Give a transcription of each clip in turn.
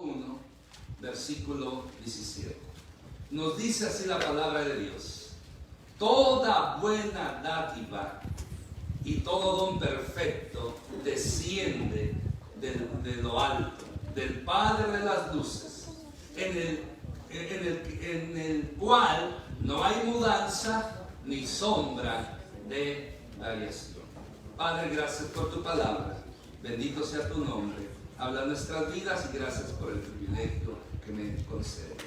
1, versículo 17. Nos dice así la palabra de Dios: toda buena dádiva y todo don perfecto desciende de lo alto, del Padre de las luces, en el cual no hay mudanza ni sombra de variación. Padre, gracias por tu palabra. Bendito sea tu nombre. Habla nuestras vidas y gracias por el privilegio que me concedes.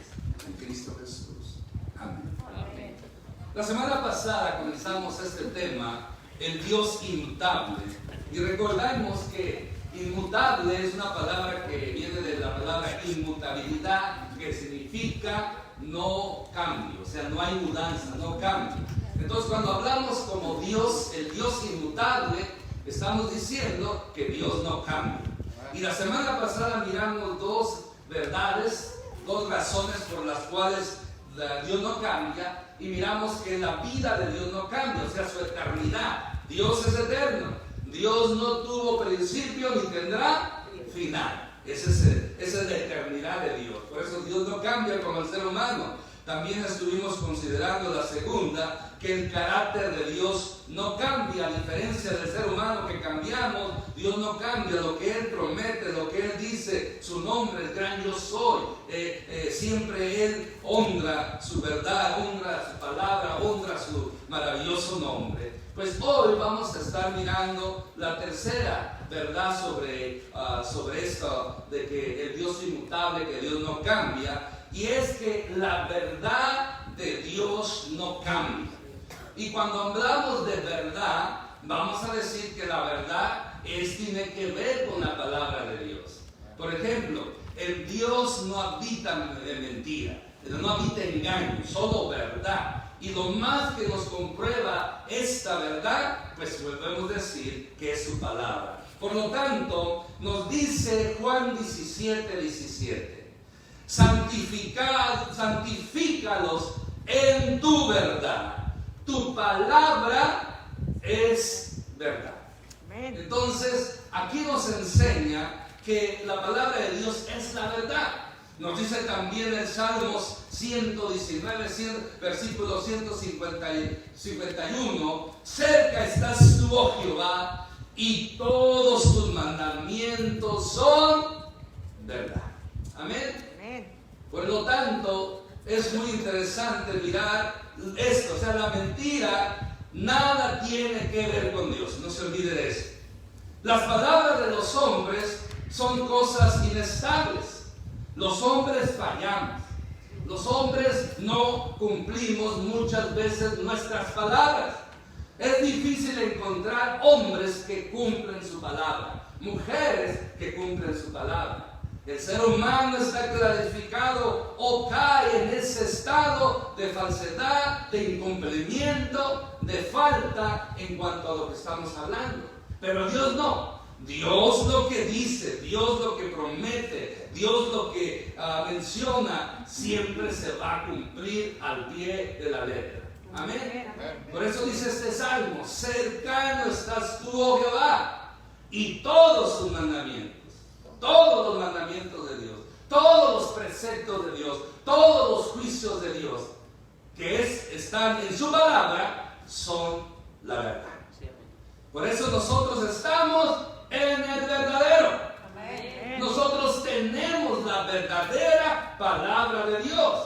En Cristo Jesús. Amén. Amén. La semana pasada comenzamos este tema, el Dios inmutable. Y recordamos que inmutable es una palabra que viene de la palabra inmutabilidad, que significa no cambio, o sea, no hay mudanza, no cambio. Entonces, cuando hablamos como Dios, el Dios inmutable, estamos diciendo que Dios no cambia. Y la semana pasada miramos dos verdades, dos razones por las cuales Dios no cambia, y miramos que la vida de Dios no cambia, o sea, su eternidad. Dios es eterno. Dios no tuvo principio ni tendrá final. Esa es la eternidad de Dios. Por eso Dios no cambia como el ser humano. También estuvimos considerando la segunda, que el carácter de Dios no cambia, a diferencia del ser humano que cambiamos. Dios no cambia lo que Él promete, lo que Él dice, su nombre, el gran yo soy. Siempre Él honra su verdad, honra su palabra, honra su maravilloso nombre. Pues hoy vamos a estar mirando la tercera verdad sobre esto de que el Dios inmutable, que Dios no cambia, y es que la verdad de Dios no cambia. Y cuando hablamos de verdad, vamos a decir que la verdad tiene que ver con la palabra de Dios. Por ejemplo, el Dios no habita en mentira, no habita en engaño, solo verdad. Y lo más que nos comprueba esta verdad, pues podemos decir que es su palabra. Por lo tanto, nos dice Juan 17:17. Santifícalos en tu verdad. Tu palabra es verdad. Entonces, aquí nos enseña que la palabra de Dios es la verdad. Nos dice también en Salmos 119, versículo 151, cerca estás tú, oh Jehová, y todos tus mandamientos son verdad. Amén. Por lo tanto, es muy interesante mirar esto. O sea, la mentira nada tiene que ver con Dios. No se olvide de eso. Las palabras de los hombres son cosas inestables. Los hombres fallamos. Los hombres no cumplimos muchas veces nuestras palabras. Es difícil encontrar hombres que cumplen su palabra, mujeres que cumplen su palabra. El ser humano está clasificado o cae en ese estado de falsedad, de incumplimiento, de falta en cuanto a lo que estamos hablando. Pero Dios no. Dios lo que dice, Dios lo que promete, Dios lo que menciona, siempre se va a cumplir al pie de la letra. Amén. Por eso dice este salmo: cercano estás tú, oh Jehová, y todos sus mandamientos. Todos los mandamientos de Dios, todos los preceptos de Dios, todos los juicios de Dios que están en su palabra son la verdad. Por eso nosotros estamos en el verdadero. Nosotros tenemos la verdadera palabra de Dios.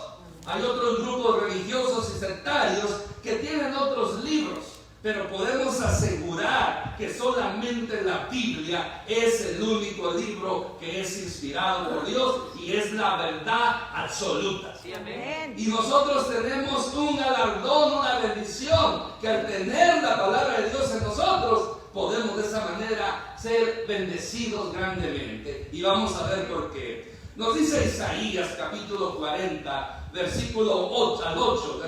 Hay otros grupos religiosos y sectarios que tienen otros libros, pero podemos asegurar que solamente la Biblia es el único libro que es inspirado por Dios y es la verdad absoluta. Sí, amén. Y nosotros tenemos un galardón, una bendición, que al tener la palabra de Dios en nosotros, podemos de esa manera ser bendecidos grandemente. Y vamos a ver por qué. Nos dice Isaías capítulo 40, versículo 8 al 8.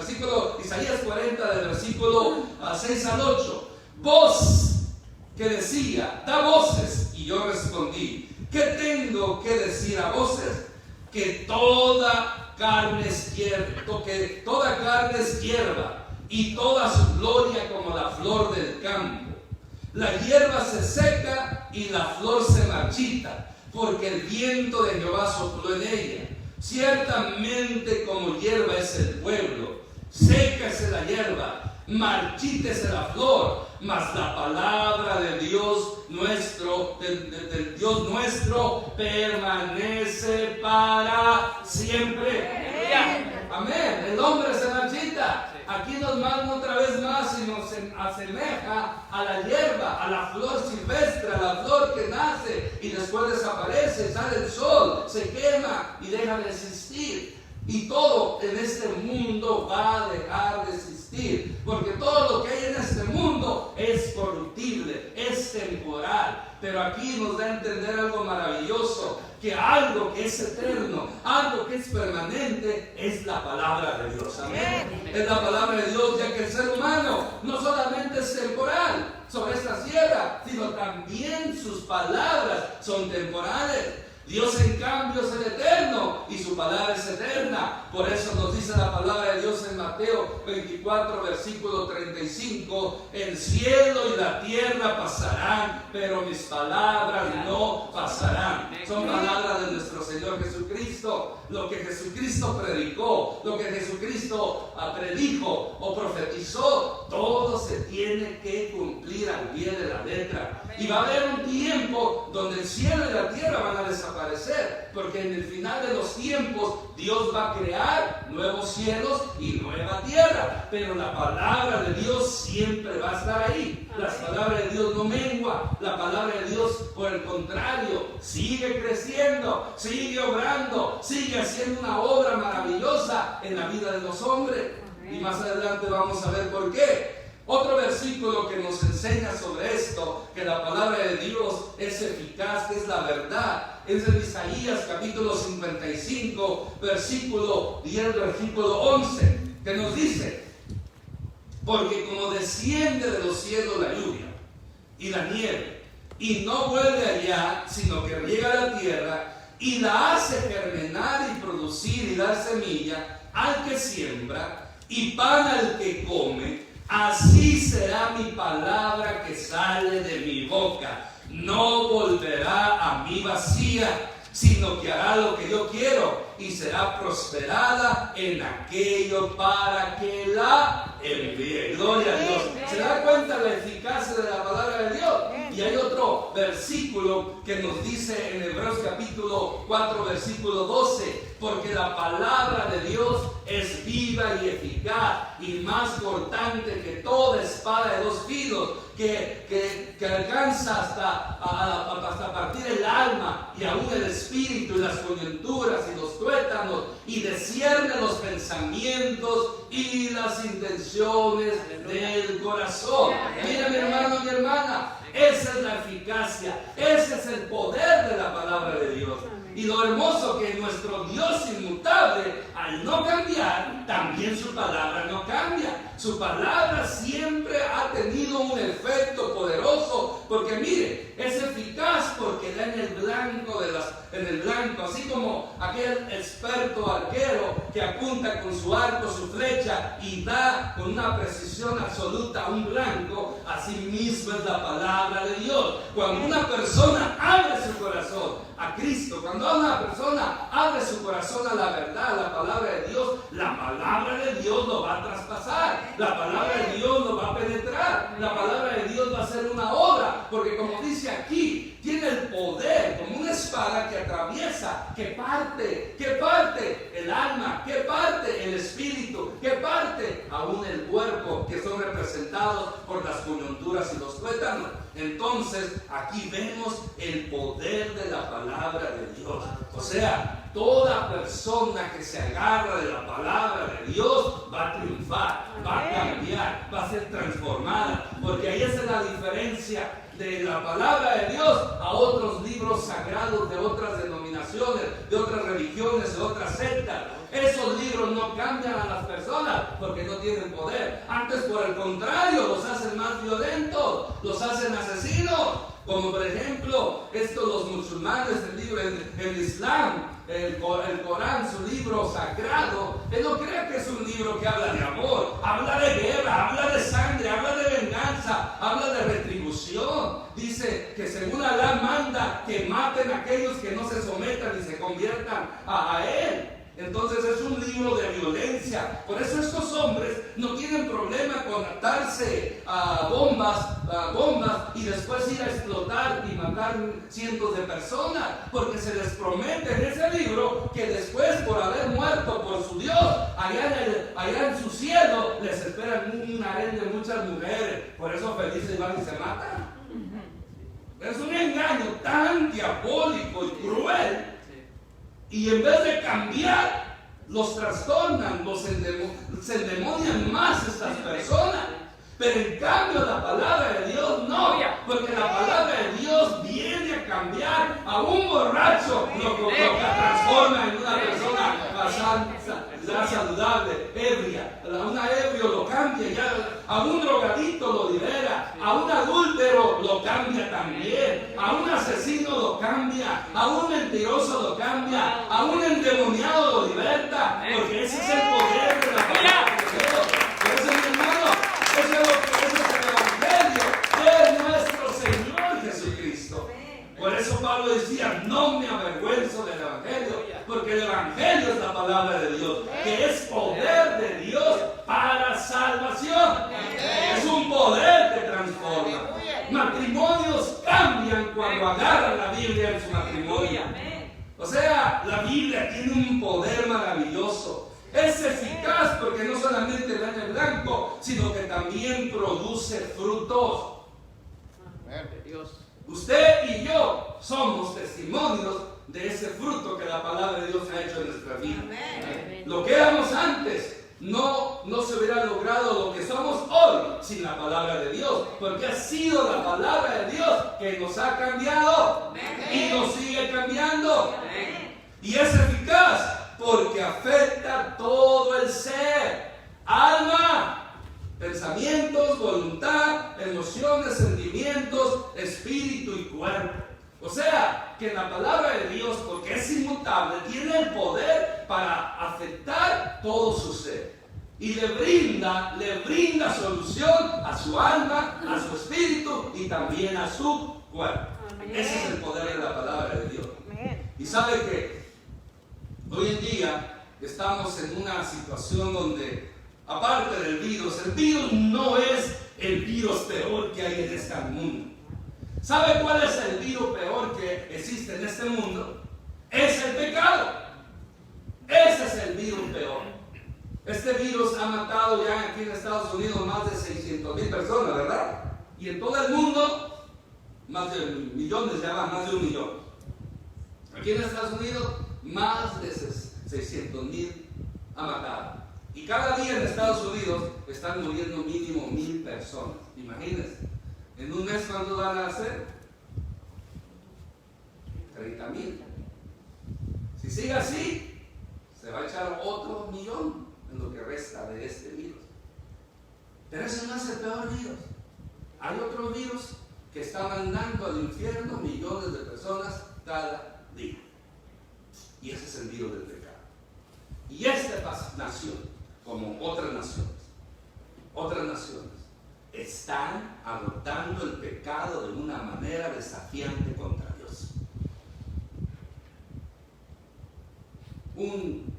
Isaías 40, del versículo 6 al 8. Voz que decía, da voces. Y yo respondí, ¿qué tengo que decir a voces? Que toda carne es hierba, y toda su gloria como la flor del campo. La hierba se seca y la flor se marchita, porque el viento de Jehová sopló en ella. Ciertamente como hierba es el pueblo, sécase la hierba, marchítese la flor, mas la palabra de Dios nuestro, del Dios nuestro, permanece para siempre. Amén. El hombre se marchita. Aquí nos manda otra vez más y nos asemeja a la hierba, a la flor silvestre, a la flor que nace y después desaparece, sale el sol, se quema y deja de existir. Y todo en este mundo va a dejar de existir, porque todo lo que hay en este mundo es corruptible, es temporal. Pero aquí nos da a entender algo maravilloso, que algo que es eterno, algo que es permanente, es la palabra de Dios. Amén. Es la palabra de Dios, ya que el ser humano no solamente es temporal sobre esta tierra, sino también sus palabras son temporales. Dios en cambio es el eterno y su palabra es eterna. Por eso nos dice la palabra de Dios en Mateo 24, versículo 35: el cielo y la tierra pasarán, pero mis palabras no pasarán. Son palabras de nuestro Señor Jesucristo. Lo que Jesucristo predicó, lo que Jesucristo predijo o profetizó, todo se tiene que cumplir al pie de la letra. Y va a haber un tiempo donde el cielo y la tierra van a desaparecer, porque en el final de los tiempos Dios va a crear nuevos cielos y nueva tierra, pero la palabra de Dios siempre va a estar ahí. La palabra de Dios no mengua, la palabra de Dios, por el contrario, sigue creciendo, sigue obrando, sigue haciendo una obra maravillosa en la vida de los hombres. Y más adelante vamos a ver por qué. Otro versículo que nos enseña sobre esto, que la palabra de Dios es eficaz, que es la verdad, es en Isaías capítulo 55, versículo 10, versículo 11, que nos dice: porque como desciende de los cielos la lluvia y la nieve, y no vuelve allá, sino que riega la tierra y la hace germinar y producir y dar semilla al que siembra y pan al que come, así será mi palabra que sale de mi boca. No volverá a mí vacía, sino que hará lo que yo quiero y será prosperada en aquello para que la envíe. Gloria a Dios. ¿Se da cuenta la eficacia de la palabra de Dios? Y hay otro versículo que nos dice en Hebreos capítulo 4, versículo 12: porque la palabra de Dios es viva y eficaz y más cortante que toda espada de dos filos, que alcanza hasta partir el alma y aún el espíritu y las coyunturas y los tuétanos, y discierne los pensamientos y las intenciones del corazón. Mira, mi hermano, mi hermana, esa es la eficacia, ese es el poder de la palabra de Dios. Y lo hermoso que nuestro Dios inmutable, al no cambiar, también su palabra no cambia. Su palabra siempre ha tenido un efecto poderoso, porque mire, es eficaz porque da en el blanco así como aquel experto arquero que apunta con su arco, su flecha y da con una precisión absoluta a un blanco. Así mismo es la palabra de Dios. Cuando una persona abre su corazón a Cristo, cuando una persona abre su corazón a la verdad, a la palabra de Dios, la palabra de Dios lo va a traspasar, la palabra de Dios lo va a penetrar, la palabra de Dios va a hacer una obra, porque como dice aquí, tiene el poder como una espada que atraviesa, que parte el alma, que parte el espíritu, que parte aún el cuerpo, que son representados por las coyunturas y los tuétanos. Entonces aquí vemos el poder de la palabra de Dios. O sea, toda persona que se agarra de la palabra de Dios va a triunfar, va a cambiar, va a ser transformada, porque ahí es la diferencia de la palabra de Dios a otros libros sagrados de otras denominaciones, de otras religiones, de otras sectas. Esos libros no cambian a las personas porque no tienen poder. Antes, por el contrario, los hacen más violentos, los hacen asesinos. Como por ejemplo, los musulmanes, el libro el Islam, el Corán, su libro sagrado, él no cree que es un libro que habla de amor, habla de guerra, habla de sangre, habla de venganza, habla de retribución. Dice que según Alá manda que maten a aquellos que no se sometan y se conviertan a Él. Entonces es un libro de violencia. Por eso estos hombres no tienen problema con atarse a bombas y después ir a explotar y matar cientos de personas, porque se les promete en ese libro que después, por haber muerto por su Dios, allá en su cielo les esperan un harén de muchas mujeres. Por eso felices van y se matan. Es un engaño tan diabólico y cruel. Y en vez de cambiar, los trastornan, se endemonian más estas personas. Pero en cambio la palabra de Dios no, porque la palabra de Dios viene a cambiar a un borracho, lo transforma en una persona saludable, ebria. A un ebrio lo cambia, a un drogadicto lo libera, a un adúltero lo cambia también, a un asesino lo cambia, a un mentiroso lo cambia, a un endemoniado lo liberta, porque ese es el poder de la palabra de Dios. Por eso, mi hermano, ese es el Evangelio de nuestro Señor Jesucristo. Por eso Pablo decía, no me avergüenzo del Evangelio, porque el Evangelio es la palabra de Dios, que es poder de Dios para salvación. Es un poder que transforma. Matrimonios cambian cuando agarran la Biblia en su matrimonio. O sea, la Biblia tiene un poder maravilloso. Es eficaz porque no solamente da en blanco, sino que también produce frutos. Usted y yo somos testimonios de ese fruto que la palabra de Dios ha hecho en nuestra vida. Lo que éramos antes no se hubiera logrado lo que somos hoy sin la palabra de Dios, porque ha sido la palabra de Dios que nos ha cambiado y nos sigue cambiando. Y es eficaz porque afecta todo el ser, alma, pensamientos, voluntad, emociones, sentimientos, espíritu y cuerpo. O sea, que la palabra de Dios, porque es inmutable, tiene el poder para afectar todo su ser. Y le brinda solución a su alma, a su espíritu y también a su cuerpo. Ese es el poder de la palabra de Dios. Y sabe que hoy en día estamos en una situación donde, aparte del virus, el virus no es el virus peor que hay en este mundo. ¿Sabe cuál es el virus peor que existe en este mundo? Es el pecado. Ese es el virus peor. Este virus ha matado ya aquí en Estados Unidos más de 600,000 personas, ¿verdad? Y en todo el mundo, más de millones, ya van más de 1 millón. Aquí en Estados Unidos, más de 600,000 ha matado. Y cada día en Estados Unidos están muriendo mínimo 1,000 personas. Imagínense. En un mes, ¿cuántos van a hacer? 30,000. Si sigue así, se va a echar otro millón en lo que resta de este virus. Pero ese no es el peor virus. Hay otro virus que está mandando al infierno millones de personas cada día. Y ese es el virus del pecado. Y esta nación, como otras naciones, están adoptando el pecado de una manera desafiante contra Dios. Un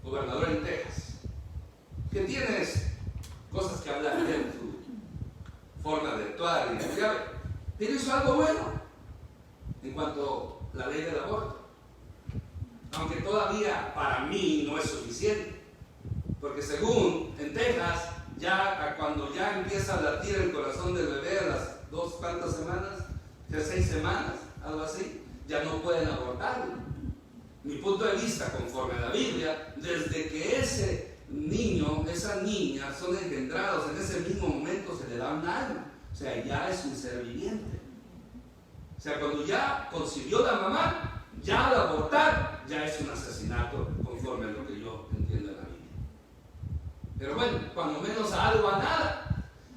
gobernador en Texas que tiene cosas que hablar de su forma de actuar y pero hizo algo bueno en cuanto a la ley del aborto, aunque todavía para mí no es suficiente, porque según en Texas, cuando ya empieza a latir el corazón del bebé a las ¿cuántas semanas? 6 semanas, algo así, ya no pueden abortarlo. Mi punto de vista, conforme a la Biblia, desde que ese niño, esa niña son engendrados, en ese mismo momento se le da un alma. O sea, ya es un ser viviente. O sea, cuando ya concibió la mamá, ya al abortar, ya es un asesinato, conforme a lo que yo entiendo en la Biblia. Pero bueno, cuando menos a algo, a nada.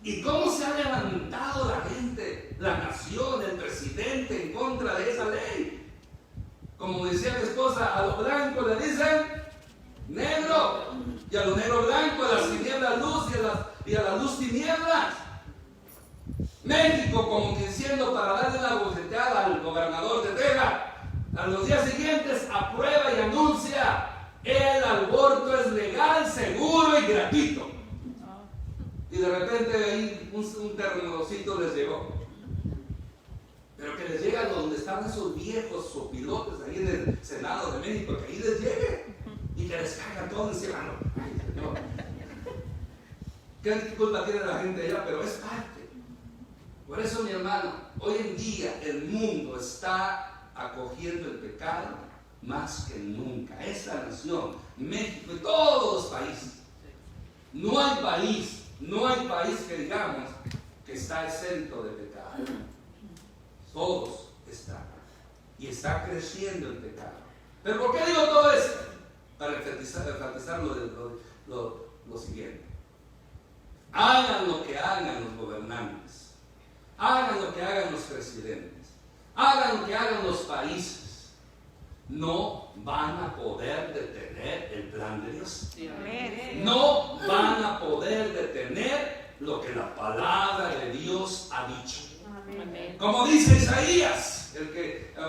¿Y cómo se ha levantado la gente, la nación, el presidente en contra de esa ley? Como decía mi esposa, a los blancos le dicen negro, y a los negros blancos, a las tinieblas luz y a la luz tinieblas. México, como que diciendo, para darle una bofeteada al gobernador de Texas, A los días siguientes aprueba y anuncia: el aborto es legal, seguro y gratuito. Y de repente ahí un termocito les llegó. Pero que les llega donde están esos viejos sopilotes ahí en el Senado de México, que ahí les llegue y que les caiga todo encima. Ay, Señor. ¿Qué culpa tiene la gente allá? Pero es parte. Por eso, mi hermano, hoy en día el mundo está acogiendo el pecado más que nunca. Esta nación, México y todos los países. No hay país que digamos que está exento de pecado. Todos están. Y está creciendo el pecado. ¿Pero por qué digo todo esto? Para enfatizar lo siguiente. Hagan lo que hagan los gobernantes. Hagan lo que hagan los presidentes. Hagan lo que hagan los países. No van a poder detener el plan de Dios. No van a poder detener lo que la palabra de Dios ha dicho. Como dice Isaías,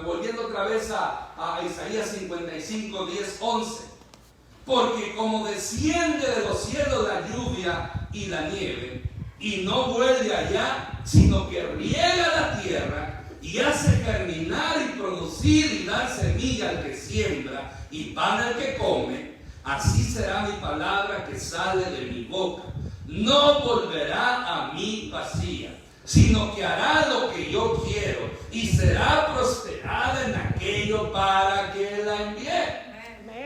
volviendo otra vez a Isaías 55, 10, 11. Porque como desciende de los cielos la lluvia y la nieve, y no vuelve allá, sino que riega la tierra y hace germinar y producir y dar semilla al que siembra y pan al que come, así será mi palabra que sale de mi boca. No volverá a mí vacía, sino que hará lo que yo quiero y será prosperada en aquello para que la envíe.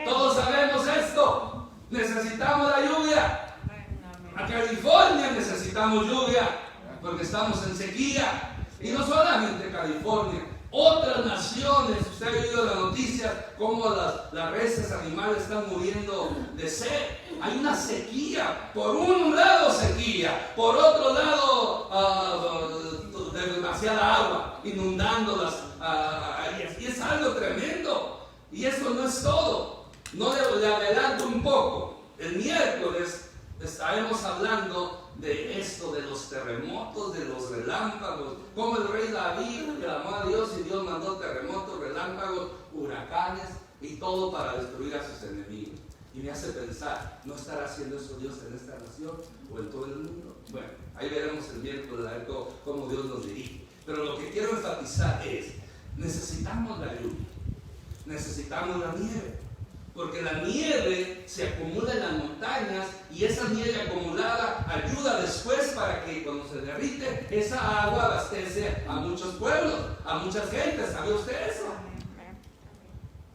Todos sabemos esto. Necesitamos la lluvia. A California necesitamos lluvia porque estamos en sequía. Y no solamente California, otras naciones. Usted ha oído la noticia cómo las reses animales están muriendo de sed. Hay una sequía. Por un lado sequía, por otro lado demasiada agua inundándolas. Y es algo tremendo. Y eso no es todo. No le adelanto un poco. El miércoles estaremos hablando de esto, de los terremotos, de los relámpagos, como el rey David clamó a Dios y Dios mandó terremotos, relámpagos, huracanes y todo para destruir a sus enemigos. Y me hace pensar, ¿no estará haciendo eso Dios en esta nación o en todo el mundo? Bueno, ahí veremos el miércoles a ver cómo Dios nos dirige. Pero lo que quiero enfatizar es, necesitamos la lluvia, necesitamos la nieve. Porque la nieve se acumula en las montañas y esa nieve acumulada ayuda después para que cuando se derrite, esa agua abastece a muchos pueblos, a muchas gentes. ¿Sabe usted eso?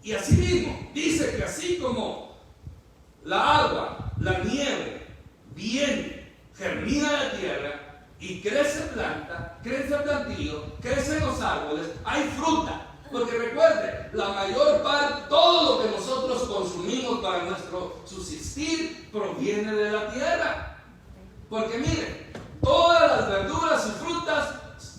Y así mismo, dice que así como la agua, la nieve, viene, germina la tierra y crece planta, crece plantío, crecen los árboles, hay fruta. Porque recuerde, la mayor parte, todo lo que nosotros consumimos para nuestro subsistir proviene de la tierra. Porque mire, todas las verduras y frutas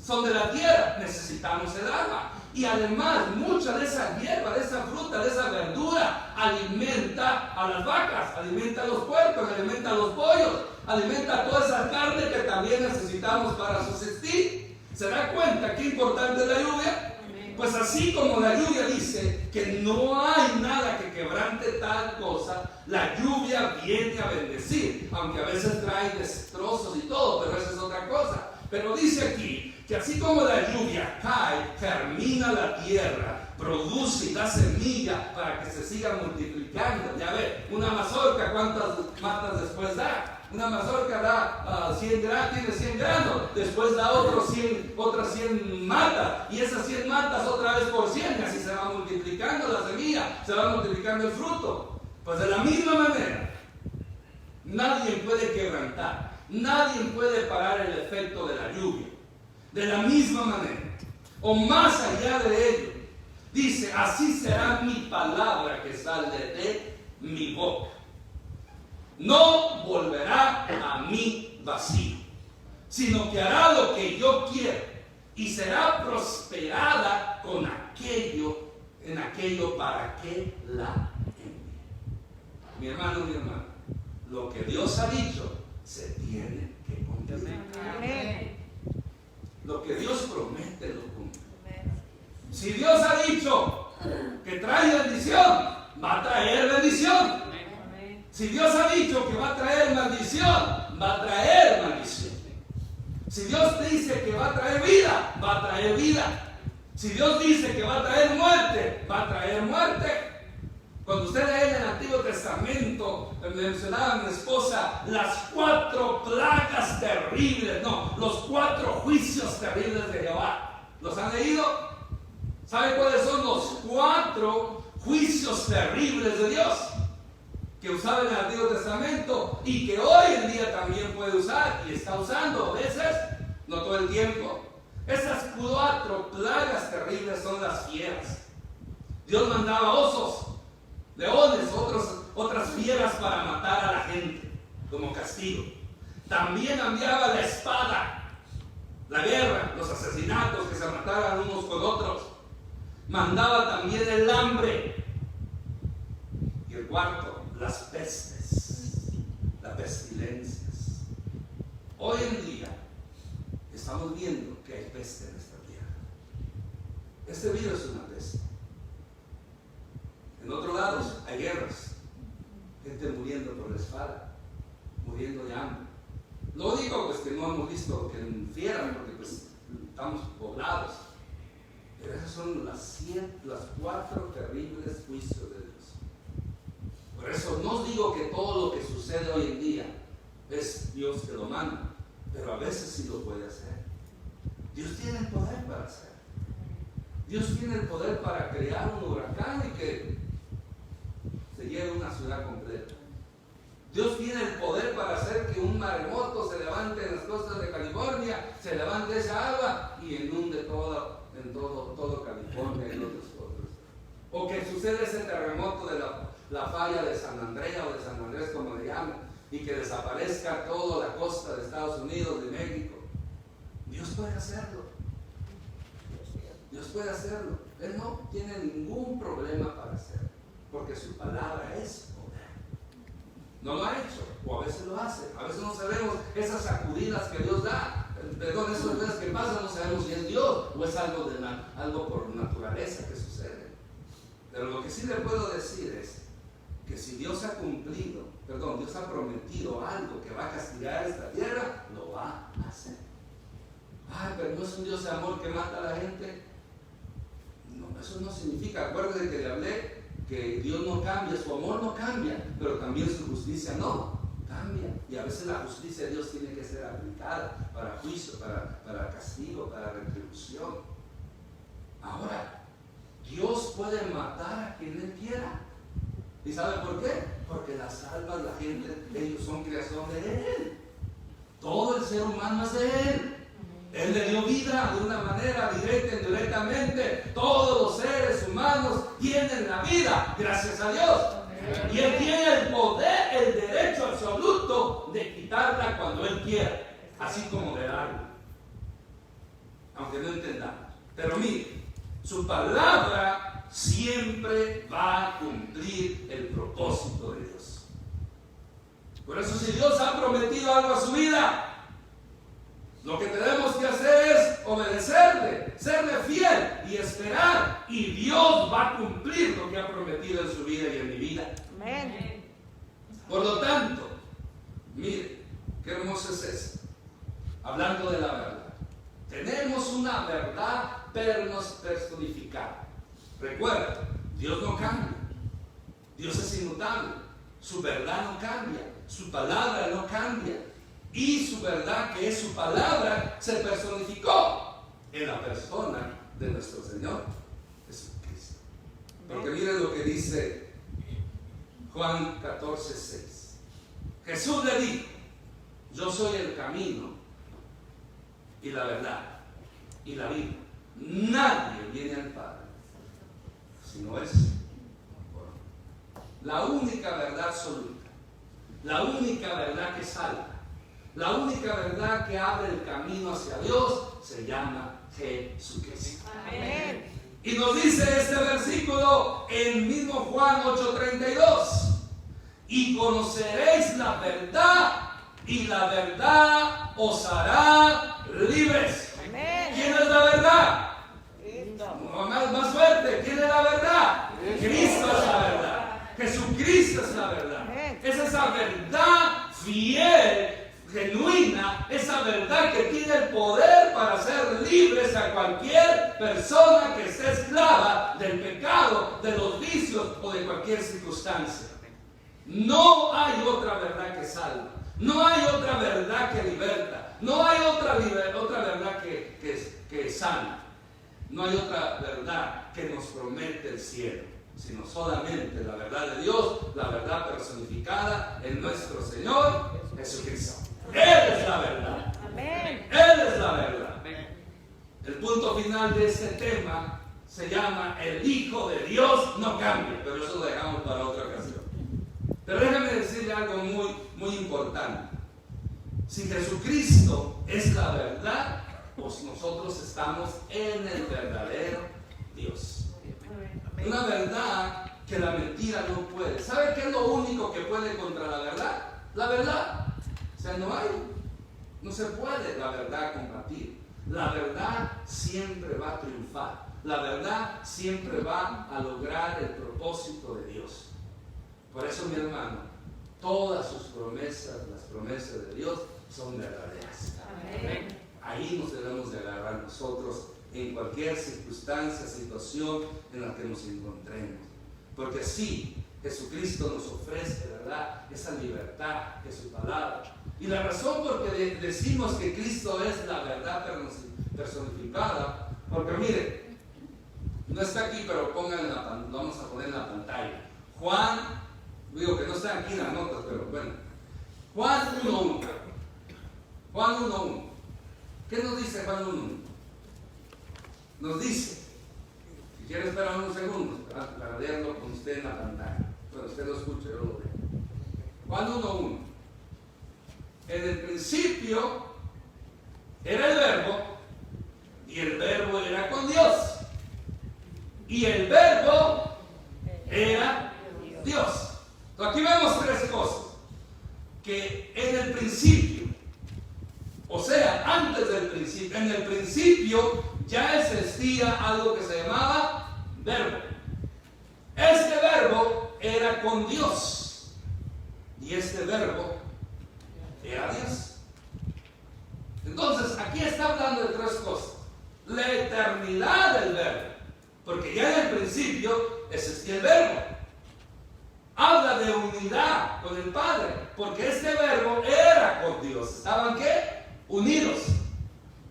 son de la tierra, necesitamos el agua. Y además, mucha de esa hierba, de esa fruta, de esa verdura, alimenta a las vacas, alimenta a los puercos, alimenta a los pollos, alimenta a toda esa carne que también necesitamos para subsistir. ¿Se da cuenta qué importante es la lluvia? Pues así como la lluvia dice que no hay nada que quebrante tal cosa, la lluvia viene a bendecir, aunque a veces trae destrozos y todo, pero esa es otra cosa. Pero dice aquí que así como la lluvia cae, germina la tierra, produce y da semilla para que se siga multiplicando. Ya ve, una mazorca, ¿cuántas matas después da? Una mazorca da 100 granos, tiene 100 granos, después da otras 100 matas, y esas 100 matas otra vez por 100, y así se va multiplicando la semilla, se va multiplicando el fruto. Pues de la misma manera, nadie puede quebrantar, nadie puede parar el efecto de la lluvia. De la misma manera, o más allá de ello, dice, así será mi palabra que sale de mi boca. No volverá a mí vacío, sino que hará lo que yo quiero y será prosperada en aquello para que la envíe. Mi hermano, lo que Dios ha dicho se tiene que cumplir. Amén. Lo que Dios promete lo cumple. Si Dios ha dicho Si Dios ha dicho que va a traer maldición, va a traer maldición. Si Dios dice que va a traer vida, va a traer vida. Si Dios dice que va a traer muerte, va a traer muerte. Cuando usted lee en el Antiguo Testamento, mencionaba a mi esposa las 4 plagas terribles, no, los 4 juicios terribles de Jehová. ¿Los han leído? ¿Saben cuáles son los 4 juicios terribles de Dios que usaba en el Antiguo Testamento y que hoy en día también puede usar y está usando a veces, no todo el tiempo? Esas 4 plagas terribles son las fieras. Dios mandaba osos, leones, otras fieras para matar a la gente como castigo. También enviaba la espada, la guerra, los asesinatos, que se mataran unos con otros. Mandaba también el hambre. Y el cuarto, las pestes, las pestilencias. Hoy en día estamos viendo que hay peste en esta tierra. Este virus es una peste. En otros lados hay guerras, gente muriendo por la espada, muriendo de hambre. No digo pues que no hemos visto que infieran, porque pues estamos poblados. Pero esos son las 4 terribles juicios de Dios. Por eso no os digo que todo lo que sucede hoy en día es Dios que lo manda, pero a veces sí lo puede hacer. Dios tiene el poder para hacer. Dios tiene el poder para crear un huracán y que se lleve una ciudad completa. Dios tiene el poder para hacer que un maremoto se levante en las costas de California, se levante esa agua y inunde todo California y otros. O que suceda ese terremoto de la falla de San Andrés o de San Andrés, como le llaman, y que desaparezca toda la costa de Estados Unidos, de México. Dios puede hacerlo. Dios puede hacerlo. Él no tiene ningún problema para hacerlo, porque su palabra es poder. No lo ha hecho, o a veces lo hace. A veces no sabemos esas sacudidas que Dios da. Perdón, esas cosas que pasan, no sabemos si es Dios o es algo por naturaleza que sucede. Pero lo que sí le puedo decir es que si Dios ha Dios ha prometido algo que va a castigar esta tierra, lo va a hacer. Ay, pero no es un Dios de amor que mata a la gente. No, eso no significa. Acuérdense que le hablé que Dios no cambia, su amor no cambia, pero también su justicia no cambia. Y a veces la justicia de Dios tiene que ser aplicada para juicio, para castigo, para retribución. Ahora, Dios puede matar a quien Él quiera. ¿Y sabe por qué? Porque las almas, la gente, ellos son creación de Él. Todo el ser humano es de Él. Él le dio vida de una manera directa e indirectamente. Todos los seres humanos tienen la vida, gracias a Dios. Y Él tiene el poder, el derecho absoluto de quitarla cuando Él quiera, así como de darla. Aunque no entendamos. Pero mire, su palabra siempre va a cumplir el propósito de Dios. Por eso, si Dios ha prometido algo a su vida, lo que tenemos que hacer es obedecerle, serle fiel y esperar. Y Dios va a cumplir lo que ha prometido en su vida y en mi vida. Amén. Por lo tanto, mire, qué hermoso es esto. Hablando de la verdad. Tenemos una verdad personificada. Recuerda, Dios no cambia. Dios es inmutable. Su verdad no cambia. Su palabra no cambia. Y su verdad, que es su palabra, se personificó en la persona de nuestro Señor Jesucristo. Porque miren lo que dice Juan 14:6. Jesús le dijo: yo soy el camino y la verdad y la vida. Nadie viene al Padre si no es por mí. La única verdad absoluta, la única verdad que salva, la única verdad que abre el camino hacia Dios se llama Jesucristo. Amén. Y nos dice este versículo en mismo Juan 8:32: y conoceréis la verdad, y la verdad os hará libres. Amén. ¿Quién es la verdad? Cristo. Más fuerte, ¿quién es la verdad? Cristo es la verdad. Jesucristo es la verdad. Es esa verdad fiel, genuina, esa verdad que tiene el poder para hacer libres a cualquier persona que esté esclava del pecado, de los vicios o de cualquier circunstancia. No hay otra verdad que salva. No hay otra verdad que liberta. No hay otra verdad que sana. No hay otra verdad que nos promete el cielo, sino solamente la verdad de Dios, la verdad personificada en nuestro Señor Jesucristo. Él es la verdad. Amén. Él es la verdad. El punto final de este tema se llama el Hijo de Dios no cambia, pero eso lo dejamos para otra ocasión. Pero déjame decirle algo muy, muy importante. Si Jesucristo es la verdad, pues nosotros estamos en el verdadero Dios. Una verdad que la mentira no puede. ¿Sabe qué es lo único que puede contra la verdad? La verdad. O sea, no se puede la verdad combatir. La verdad siempre va a triunfar. La verdad siempre va a lograr el propósito de Dios. Por eso, mi hermano, todas sus promesas, las promesas de Dios, son verdaderas. Amén. Ahí nos debemos de agarrar nosotros en cualquier circunstancia, situación en la que nos encontremos. Porque sí, Jesucristo nos ofrece, ¿verdad?, esa libertad de su palabra. Y la razón por que decimos que Cristo es la verdad personificada, porque mire, no está aquí, pero pónganlo, lo vamos a poner en la pantalla. Juan, digo que no están aquí las notas, pero bueno. Juan 1:1. Juan 1:1. ¿Qué nos dice Juan 1:1? Nos dice, si quiere esperar unos segundos para leerlo con usted en la pantalla. Bueno, usted lo escucha, yo lo leo. Juan 1:1. En el principio era el verbo, y el verbo era con Dios, y el verbo era Dios. Entonces, aquí vemos tres cosas. Que en el principio, o sea, antes del principio, en el principio ya existía algo que se llamaba verbo. Este verbo era con Dios, y este verbo era Dios. Entonces, aquí está hablando de tres cosas. La eternidad del verbo, porque ya en el principio existía el verbo. Habla de unidad con el Padre, porque este verbo era con Dios. ¿Estaban qué? Unidos.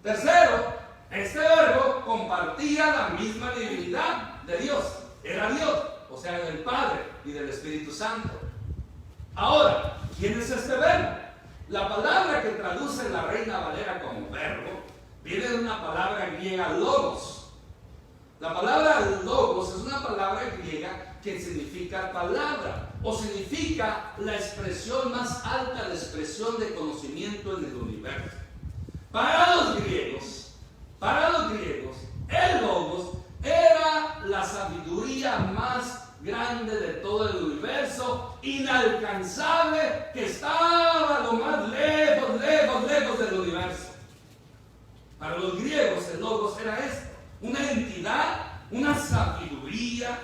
Tercero, este verbo compartía la misma divinidad de Dios. Era Dios, o sea, del Padre y del Espíritu Santo. Ahora, ¿quién es este verbo? La palabra que traduce la Reina Valera como verbo viene de una palabra griega logos. La palabra logos es una palabra griega que significa palabra, o significa la expresión más alta de expresión de conocimiento en el universo. Para los griegos, el logos era la sabiduría más grande de todo el universo, inalcanzable, que estaba lo más lejos del universo. Para los griegos el logos era esto, una entidad, una sabiduría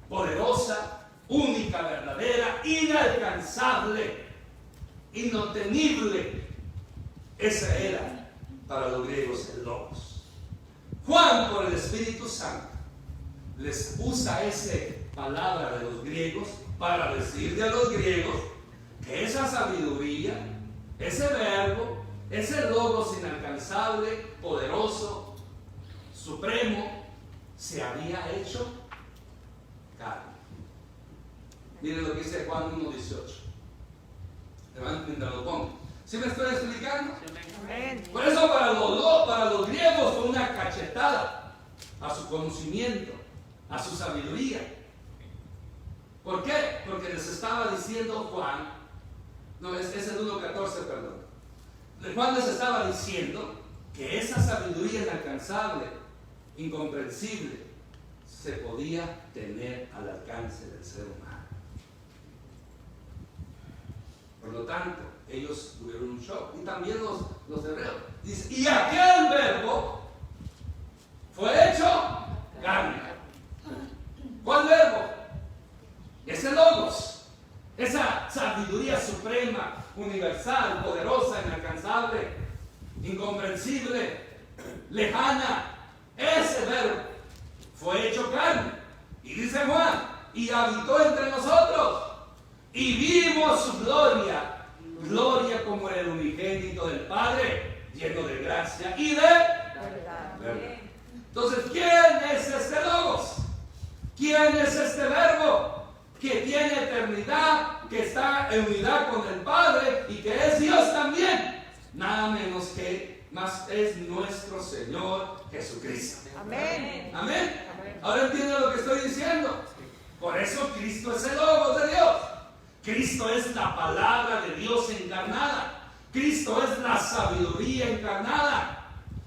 poderosa, única, verdadera, inalcanzable, inobtenible. Esa era para los griegos el logos. Juan, por el Espíritu Santo, les usa esa palabra de los griegos para decirle a los griegos que esa sabiduría, ese verbo, ese logos inalcanzable, poderoso, supremo, se había hecho carne. Miren lo que dice Juan 1:18. Mientras lo pongo. ¿Sí me estoy explicando? Por eso para los griegos fue una cachetada a su conocimiento, a su sabiduría. ¿Por qué? Porque les estaba diciendo Juan, no, es el 1:14, perdón. Juan les estaba diciendo que esa sabiduría inalcanzable, incomprensible, se podía tener al alcance del ser humano. Por lo tanto, ellos tuvieron un shock. Y también los hebreos. Dice, y aquel verbo fue hecho carne. ¿Cuál verbo? esa sabiduría suprema, universal, poderosa, inalcanzable, incomprensible, lejana. Ese verbo fue hecho carne. Y dice Juan, y habitó entre nosotros. Y vimos su gloria, gloria como el unigénito del Padre, lleno de gracia y de verdad. Entonces, ¿quién es este Logos? ¿Quién es este verbo que tiene eternidad, que está en unidad con el Padre y que es Dios también? Nada menos que más es nuestro Señor Jesucristo. Amén. Amén. Ahora entienden lo que estoy diciendo. Por eso Cristo es el Logos de Dios. Cristo es la palabra de Dios encarnada. Cristo es la sabiduría encarnada.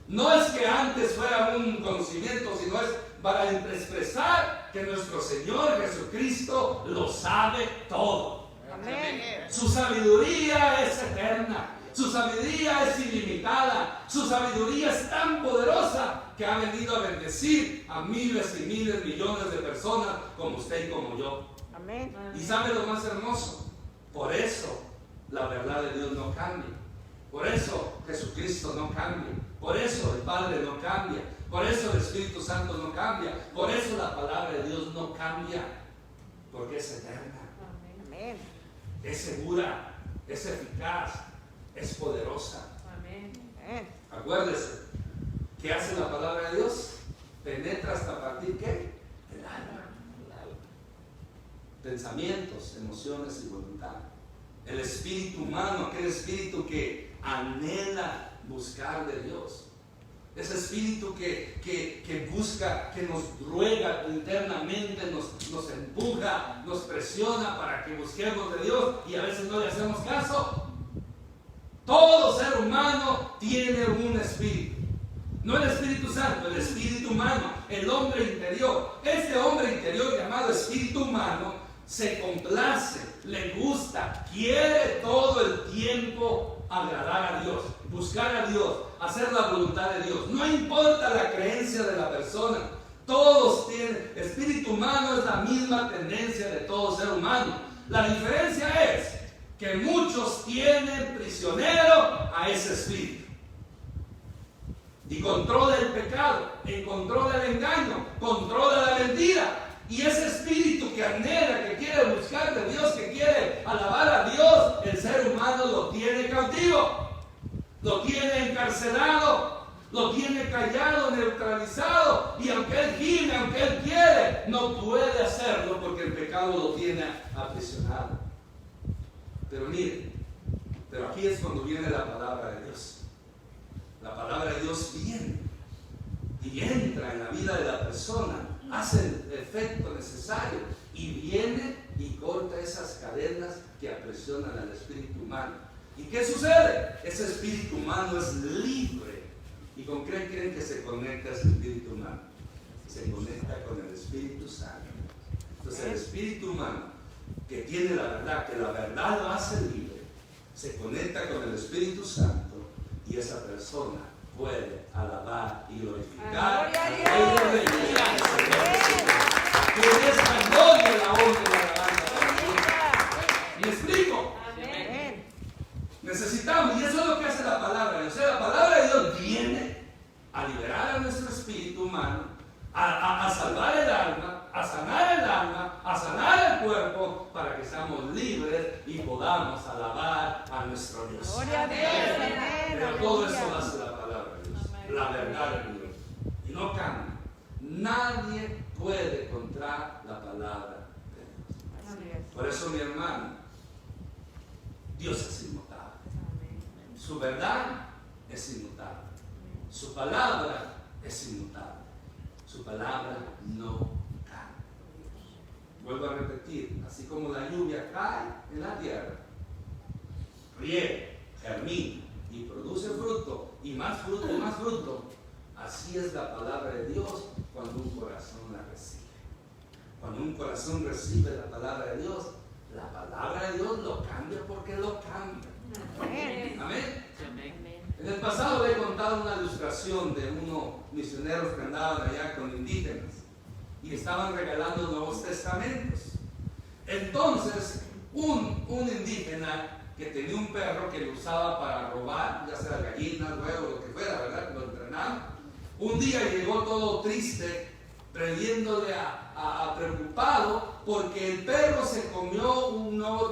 No es que antes fuera un conocimiento, sino es para expresar que nuestro Señor Jesucristo lo sabe todo. Amén. Su sabiduría es eterna. Su sabiduría es ilimitada. Su sabiduría es tan poderosa que ha venido a bendecir a miles y miles, millones de personas como usted y como yo. Amén. Y sabe lo más hermoso, por eso la verdad de Dios no cambia, por eso Jesucristo no cambia, por eso el Padre no cambia, por eso el Espíritu Santo no cambia, por eso la palabra de Dios no cambia, porque es eterna, Amén. es segura, es eficaz, es poderosa. Amén. Acuérdese, ¿qué hace la palabra de Dios? Penetra hasta partir ¿qué? El alma. Pensamientos, emociones y voluntad. El espíritu humano, aquel espíritu que anhela buscar de Dios. Ese espíritu que busca, que nos ruega internamente, nos empuja, nos presiona para que busquemos de Dios y a veces no le hacemos caso. Todo ser humano tiene un espíritu. No el Espíritu Santo, el espíritu humano, el hombre interior. Este hombre interior llamado espíritu humano se complace, le gusta, quiere todo el tiempo agradar a Dios, buscar a Dios, hacer la voluntad de Dios. No importa la creencia de la persona, todos tienen, espíritu humano es la misma tendencia de todo ser humano. La diferencia es que muchos tienen prisionero a ese espíritu. Y controla el pecado, y controla el engaño, controla la mentira. Y ese espíritu que anhela, que quiere buscar de Dios, que quiere alabar a Dios, el ser humano lo tiene cautivo, lo tiene encarcelado, lo tiene callado, neutralizado. Y aunque él gime, aunque él quiere, no puede hacerlo porque el pecado lo tiene aprisionado. Pero mire, pero aquí es cuando viene la palabra de Dios. La palabra de Dios viene y entra en la vida de la persona, hace el efecto necesario y viene y corta esas cadenas que aprisionan al espíritu humano. ¿Y qué sucede? Ese espíritu humano es libre. ¿Y con qué creen que se conecta ese espíritu humano? Se conecta con el Espíritu Santo. Entonces el espíritu humano que tiene la verdad, que la verdad lo hace libre, se conecta con el Espíritu Santo y esa persona puede alabar y glorificar al Rey de Reyes. Que es la gloria, la honra y la alabanza. ¿Me explico? Amén. Necesitamos, y eso es lo que hace la palabra de Dios. O sea, la palabra de Dios viene a liberar a nuestro espíritu humano, a salvar el alma, a sanar el alma, a sanar el cuerpo, para que seamos libres y podamos alabar a nuestro Dios. Gloria a Dios. Pero todo eso lo hace la palabra de Dios, la verdad de Dios. Y no cambia. Nadie puede contra la palabra de Dios. Por eso, mi hermano, Dios es inmutable. Su verdad es inmutable. Su palabra es inmutable. Su palabra no cambia. Vuelvo a repetir, así como la lluvia cae en la tierra, riega, germina y produce fruto, y más fruto, así es la palabra de Dios cuando un corazón la recibe. Cuando un corazón recibe la palabra de Dios, la palabra de Dios lo cambia porque lo cambia. Amén. Amén. En el pasado le he contado una ilustración de unos misioneros que andaban allá con indígenas y estaban regalando Nuevos Testamentos. Entonces, un indígena que tenía un perro que lo usaba para robar, ya sea gallinas, huevos, lo que fuera, ¿verdad? Lo entrenaba. Un día llegó todo triste, prendiéndole preocupado, porque el perro se comió el Nuevo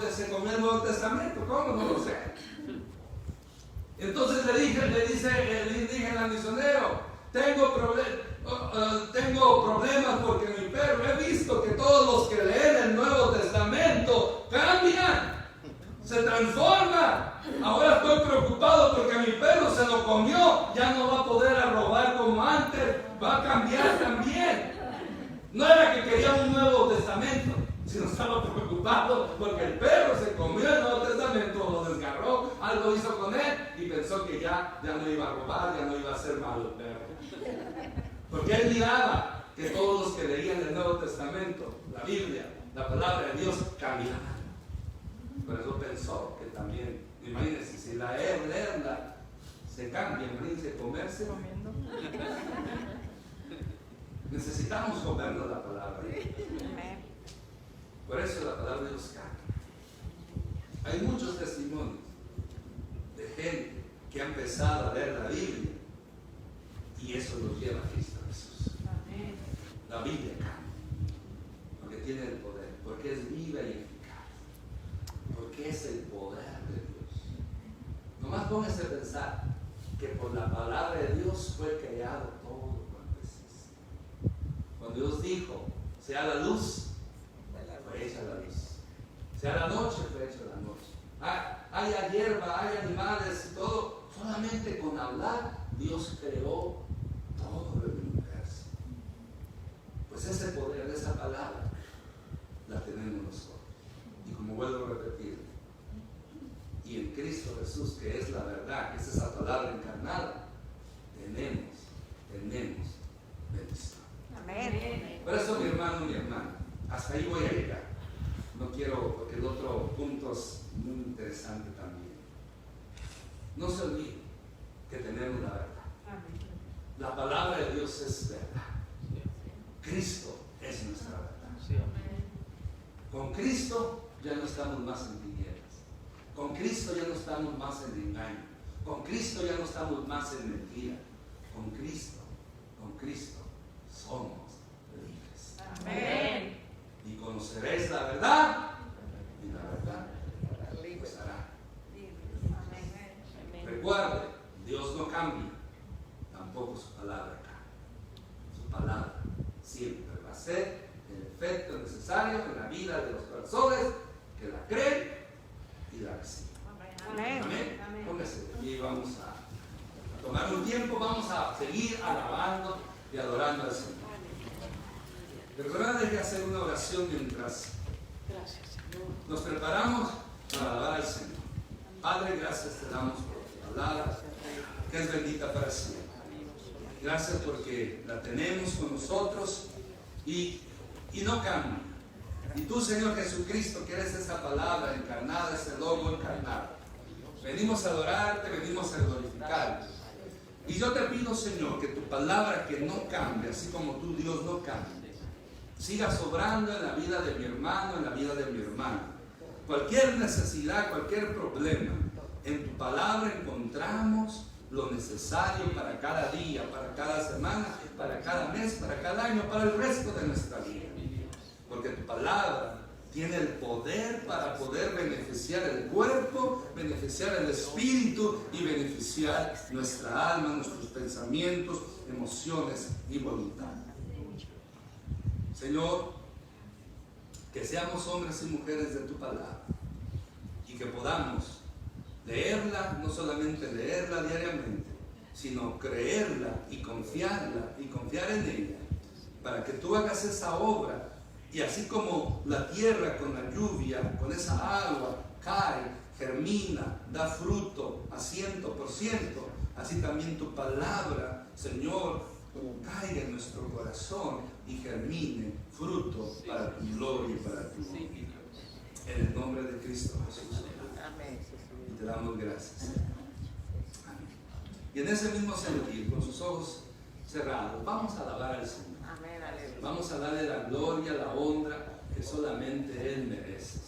Testamento. ¿Cómo? No lo sé. Entonces le dice el indígena al misionero: tengo problemas porque mi perro, he visto que todos los que leen el Nuevo Testamento cambian, se transforman. Ahora estoy preocupado porque mi perro se lo comió, ya no va a poder robar como antes, va a cambiar también. No era que quería un Nuevo Testamento, sino estaba preocupado porque el perro se comió el Nuevo Testamento, lo desgarró, algo hizo con él y pensó que ya no iba a robar, ya no iba a ser malo el perro. Porque él miraba que todos los que leían el Nuevo Testamento, la Biblia, la palabra de Dios, cambiaban. Por eso pensó que también, imagínense, si leerla se cambia, imagínense comerse. Necesitamos comernos la palabra. Por eso la palabra de Dios cambia. Hay muchos testimonios de gente que ha empezado a leer la Biblia y eso los lleva a Cristo Jesús. La Biblia cambia porque tiene el poder, porque es viva y eficaz, porque es el poder de Dios. Nomás póngase a pensar que por la palabra de Dios fue creado todo cuanto existe. Cuando Dios dijo: sea la luz, fue hecha la luz. Sea la noche, fue hecha la noche. Haya hierba, hay animales y todo. Solamente con hablar Dios creó todo el universo. Pues ese poder, esa palabra, la tenemos nosotros. Y como vuelvo a repetir, y en Cristo Jesús, que es la verdad, que es esa palabra encarnada, tenemos bendición. Amén. Por eso, mi hermano, mi hermana, hasta ahí voy a llegar. No quiero, porque el otro punto es muy interesante también. No se olvide que tenemos la verdad. La palabra de Dios es verdad. Cristo es nuestra verdad. Con Cristo ya no estamos más en tinieblas. Con Cristo ya no estamos más en engaño. Con Cristo ya no estamos más en mentira. Con Cristo somos libres. Amén. Y conoceréis la verdad, y la verdad os hará. Recuerde, Dios no cambia, tampoco su palabra cambia. Su palabra siempre va a ser el efecto necesario en la vida de los corazones que la creen y la reciben. Amén. Amén. Póngase y vamos a tomar un tiempo, vamos a seguir alabando y adorando al Señor. Recuerden que hacer una oración mientras nos preparamos para alabar al Señor. Padre, gracias te damos por tu palabra, que es bendita para siempre. Gracias porque la tenemos con nosotros y no cambia. Y tú, Señor Jesucristo, que eres esa palabra encarnada, ese logo encarnado, venimos a adorarte, venimos a glorificarte. Y yo te pido, Señor, que tu palabra, que no cambia, así como tú, Dios, no cambia, siga sobrando en la vida de mi hermano, en la vida de mi hermana. Cualquier necesidad, cualquier problema, en tu palabra encontramos lo necesario para cada día, para cada semana, para cada mes, para cada año, para el resto de nuestra vida. Porque tu palabra tiene el poder para poder beneficiar el cuerpo, beneficiar el espíritu y beneficiar nuestra alma, nuestros pensamientos, emociones y voluntad. Señor, que seamos hombres y mujeres de tu palabra y que podamos leerla, no solamente leerla diariamente, sino creerla y confiar en ella, para que tú hagas esa obra. Y así como la tierra con la lluvia, con esa agua, cae, germina, da fruto a 100%, así también tu palabra, Señor, caiga en nuestro corazón y germine fruto para tu gloria y para tu honra. En el nombre de Cristo Jesús. Y te damos gracias. Amén. Y en ese mismo sentido, con sus ojos cerrados, vamos a alabar al Señor. Vamos a darle la gloria, la honra que solamente Él merece.